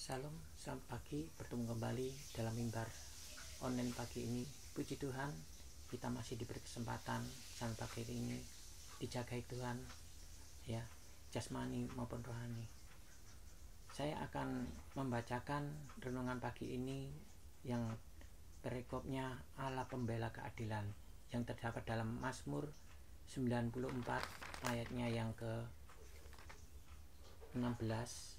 Salam, selamat pagi, bertemu kembali dalam mimbar online pagi ini. Puji Tuhan, kita masih diberi kesempatan selamat pagi ini dijagai Tuhan, ya, jasmani maupun rohani. Saya akan membacakan renungan pagi ini yang perikopnya Allah pembela keadilan yang terdapat dalam Mazmur 94 ayatnya yang ke 16.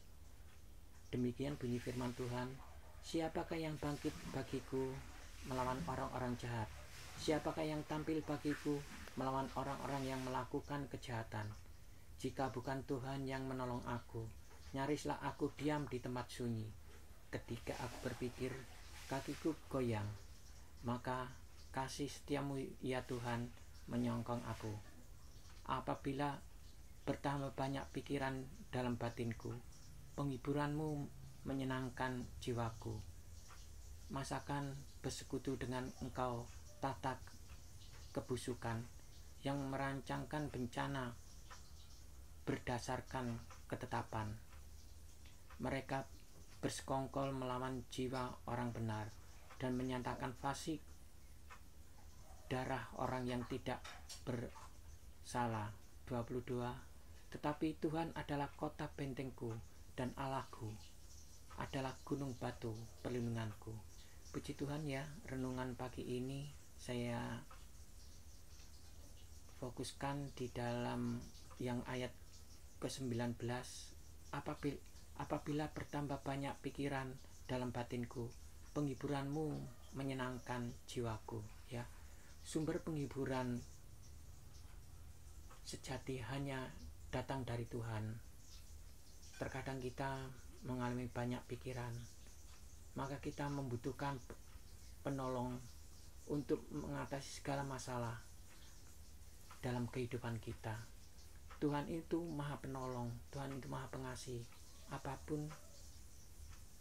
Demikian bunyi firman Tuhan, siapakah yang bangkit bagiku melawan orang-orang jahat? Siapakah yang tampil bagiku melawan orang-orang yang melakukan kejahatan? Jika bukan Tuhan yang menolong aku, nyarislah aku diam di tempat sunyi. Ketika aku berpikir, kakiku goyang, maka kasih setiamu ya Tuhan menyongkong aku. Apabila bertambah banyak pikiran dalam batinku, penghiburanmu menyenangkan jiwaku. Masakan bersekutu dengan engkau tata kebusukan yang merancangkan bencana berdasarkan ketetapan. Mereka bersekongkol melawan jiwa orang benar dan menyatakan fasik darah orang yang tidak bersalah. 22. Tetapi Tuhan adalah kota bentengku dan Allahku adalah gunung batu perlindunganku. Puji Tuhan ya, renungan pagi ini saya fokuskan di dalam yang ayat ke-19. Apabila bertambah banyak pikiran dalam batinku, penghiburanmu menyenangkan jiwaku, ya. Sumber penghiburan sejati hanya datang dari Tuhan. Terkadang kita mengalami banyak pikiran, maka kita membutuhkan penolong untuk mengatasi segala masalah dalam kehidupan kita. Tuhan itu maha penolong, Tuhan itu maha pengasih. Apapun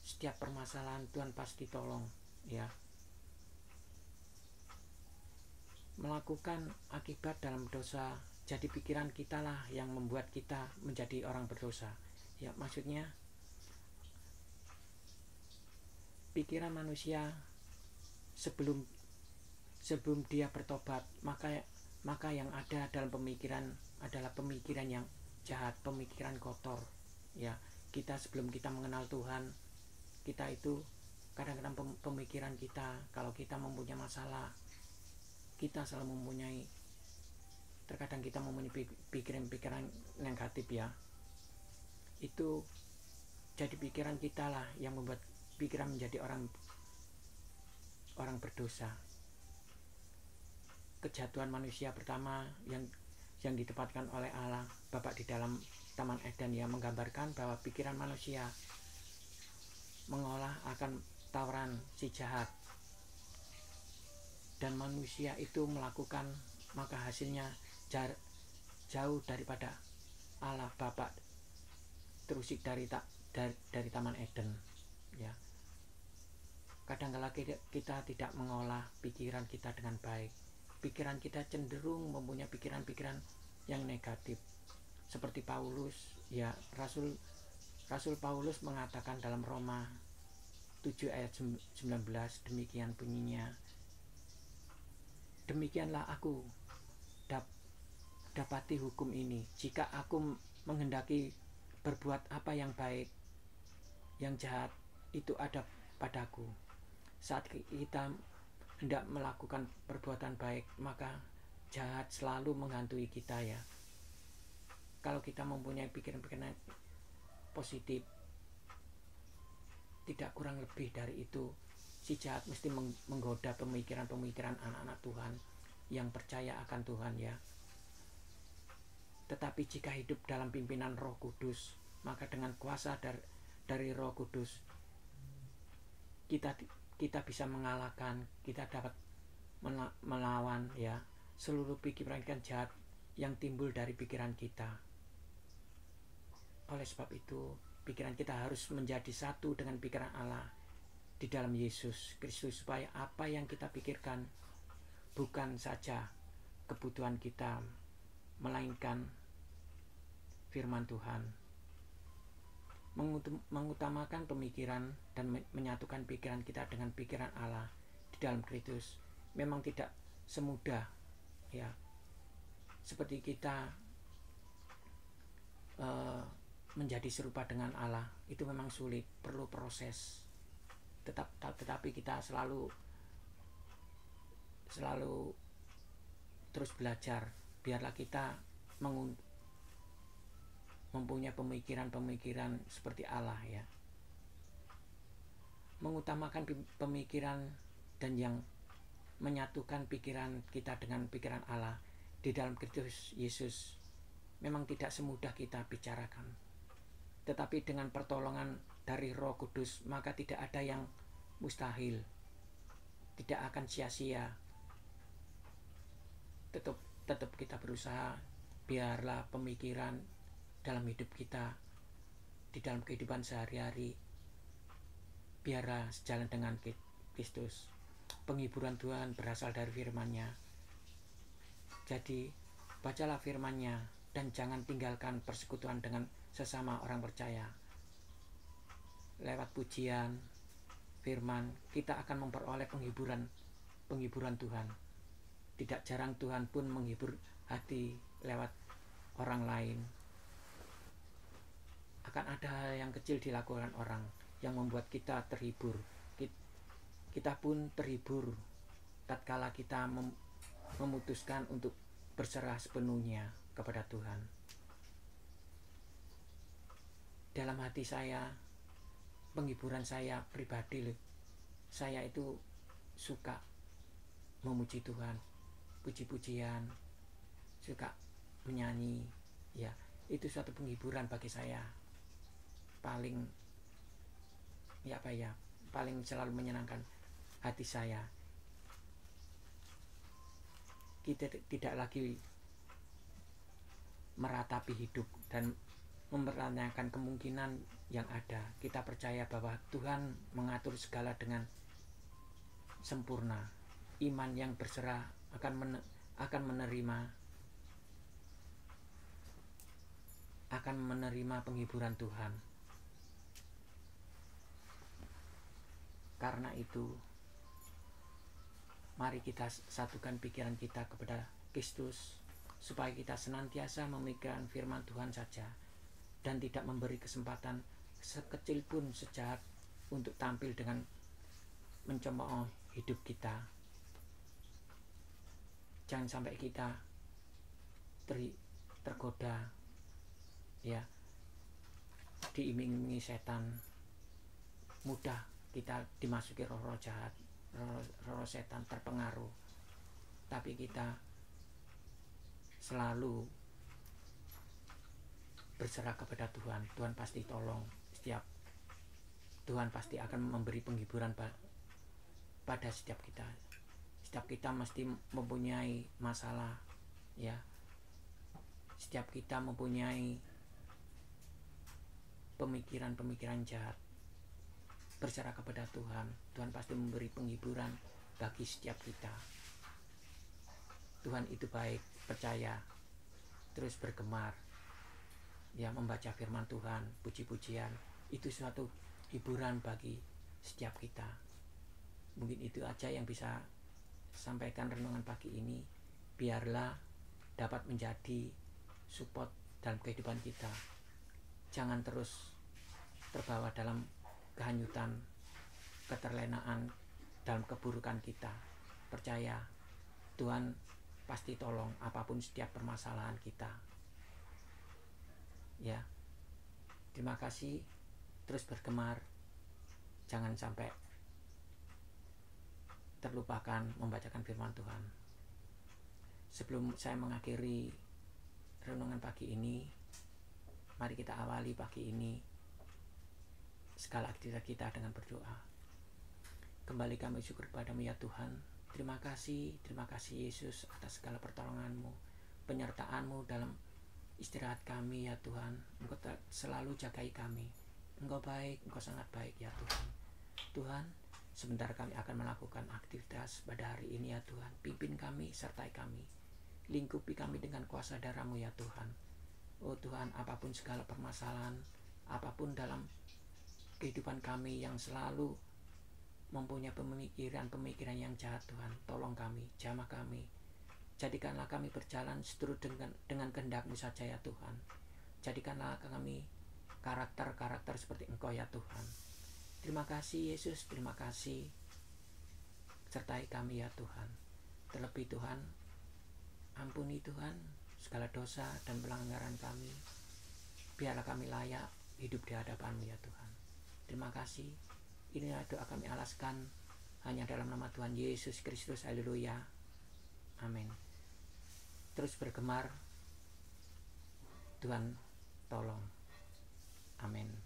setiap permasalahan Tuhan pasti tolong, ya. Melakukan akibat dalam dosa, jadi pikiran kita lah yang membuat kita menjadi orang berdosa. Ya, maksudnya pikiran manusia sebelum dia bertobat, maka yang ada dalam pemikiran adalah pemikiran yang jahat, pemikiran kotor. Ya, kita sebelum kita mengenal Tuhan, kita itu kadang-kadang pemikiran kita, kalau kita mempunyai masalah, kita selalu terkadang kita mempunyai pikiran-pikiran negatif, ya. Itu jadi pikiran kita lah yang membuat pikiran menjadi orang berdosa. Kejatuhan manusia pertama yang ditempatkan oleh Allah Bapa di dalam Taman Eden, ya, menggambarkan bahwa pikiran manusia mengolah akan tawaran si jahat, dan manusia itu melakukan, maka hasilnya jauh daripada Allah Bapa terusik dari Taman Eden, ya. Kadang-kala kita tidak mengolah pikiran kita dengan baik. Pikiran kita cenderung mempunyai pikiran-pikiran yang negatif. Seperti Paulus, ya, Rasul Paulus mengatakan dalam Roma 7 ayat 19, demikian bunyinya, demikianlah aku dapati hukum ini, jika aku menghendaki berbuat apa yang baik, yang jahat itu ada padaku. Saat kita hendak melakukan perbuatan baik, maka jahat selalu menghantui kita, ya. Kalau kita mempunyai pikiran-pikiran positif, tidak kurang lebih dari itu, si jahat mesti menggoda pemikiran-pemikiran anak-anak Tuhan yang percaya akan Tuhan, ya. Tetapi jika hidup dalam pimpinan Roh Kudus, maka dengan kuasa dari Roh Kudus kita bisa mengalahkan, kita dapat melawan, ya, seluruh pikiran jahat yang timbul dari pikiran kita. Oleh sebab itu, pikiran kita harus menjadi satu dengan pikiran Allah di dalam Yesus Kristus, supaya apa yang kita pikirkan bukan saja kebutuhan kita, melainkan firman Tuhan. mengutamakan pemikiran dan menyatukan pikiran kita dengan pikiran Allah di dalam Kristus memang tidak semudah, ya, seperti kita menjadi serupa dengan Allah. Itu memang sulit, perlu proses. Tetapi kita selalu terus belajar. Biarlah kita mempunyai pemikiran seperti Allah, ya. Mengutamakan pemikiran dan yang menyatukan pikiran kita dengan pikiran Allah di dalam Kristus Yesus memang tidak semudah kita bicarakan. Tetapi dengan pertolongan dari Roh Kudus maka tidak ada yang mustahil. Tidak akan sia-sia. Tetap kita berusaha. Biarlah pemikiran dalam hidup kita, di dalam kehidupan sehari-hari, biarlah sejalan dengan Kristus. Penghiburan Tuhan berasal dari firman-Nya. Jadi bacalah firman-Nya dan jangan tinggalkan persekutuan dengan sesama orang percaya. Lewat pujian firman kita akan memperoleh penghiburan Tuhan. Tidak jarang Tuhan pun menghibur hati lewat orang lain. Akan ada hal yang kecil dilakukan orang yang membuat kita terhibur. Kita pun terhibur tatkala kita memutuskan untuk berserah sepenuhnya kepada Tuhan. Dalam hati saya, penghiburan saya pribadi, saya itu suka memuji Tuhan, puji-pujian, suka menyanyi, ya, itu suatu penghiburan bagi saya. Paling selalu menyenangkan hati saya. Kita tidak lagi meratapi hidup dan mempertanyakan kemungkinan yang ada. Kita percaya bahwa Tuhan mengatur segala dengan sempurna. Iman yang berserah akan menerima penghiburan Tuhan. Karena itu, mari kita satukan pikiran kita kepada Kristus, supaya kita senantiasa memikirkan firman Tuhan saja dan tidak memberi kesempatan sekecil pun sejahat untuk tampil dengan mencemooh hidup kita. Jangan sampai kita tergoda, ya, diiming-imingi setan. Mudah kita dimasuki roh-roh jahat, roh setan terpengaruh. Tapi kita selalu berserah kepada Tuhan. Tuhan pasti tolong. Tuhan pasti akan memberi penghiburan pada setiap kita. Setiap kita mesti mempunyai masalah, ya. Setiap kita mempunyai pemikiran jahat. Berserah kepada Tuhan. Tuhan pasti memberi penghiburan bagi setiap kita. Tuhan itu baik, percaya, terus bergemar, ya, membaca firman Tuhan, puji-pujian, itu suatu hiburan bagi setiap kita. Mungkin itu aja yang bisa sampaikan renungan pagi ini. Biarlah dapat menjadi support dalam kehidupan kita. Jangan terus terbawa dalam kehanyutan, keterlenaan dalam keburukan kita. Percaya Tuhan pasti tolong apapun setiap permasalahan kita, ya. Terima kasih. Terus bergemar, jangan sampai terlupakan membacakan firman Tuhan. Sebelum saya mengakhiri renungan pagi ini, mari kita awali pagi ini segala aktivitas kita dengan berdoa. Kembali kami syukur padamu ya Tuhan. Terima kasih Yesus atas segala pertolongan-Mu, penyertaan-Mu dalam istirahat kami ya Tuhan. Engkau selalu jagai kami. Engkau baik, Engkau sangat baik ya Tuhan. Tuhan, sebentar kami akan melakukan aktivitas pada hari ini ya Tuhan. Pimpin kami, sertai kami. Lingkupi kami dengan kuasa darah-Mu ya Tuhan. Oh Tuhan, apapun segala permasalahan Apapun dalam kehidupan kami yang selalu mempunyai pemikiran yang jahat, Tuhan, tolong kami, jamah kami. Jadikanlah kami berjalan seturut dengan kehendak-Mu saja ya Tuhan. Jadikanlah kami karakter-karakter seperti Engkau ya Tuhan. Terima kasih Yesus, terima kasih. Sertai kami ya Tuhan. Terlebih Tuhan, ampuni Tuhan segala dosa dan pelanggaran kami. Biarlah kami layak hidup di hadapan-Mu ya Tuhan. Terima kasih. Inilah doa kami alaskan hanya dalam nama Tuhan Yesus Kristus. Haleluya. Amin. Terus bergemar. Tuhan tolong. Amin.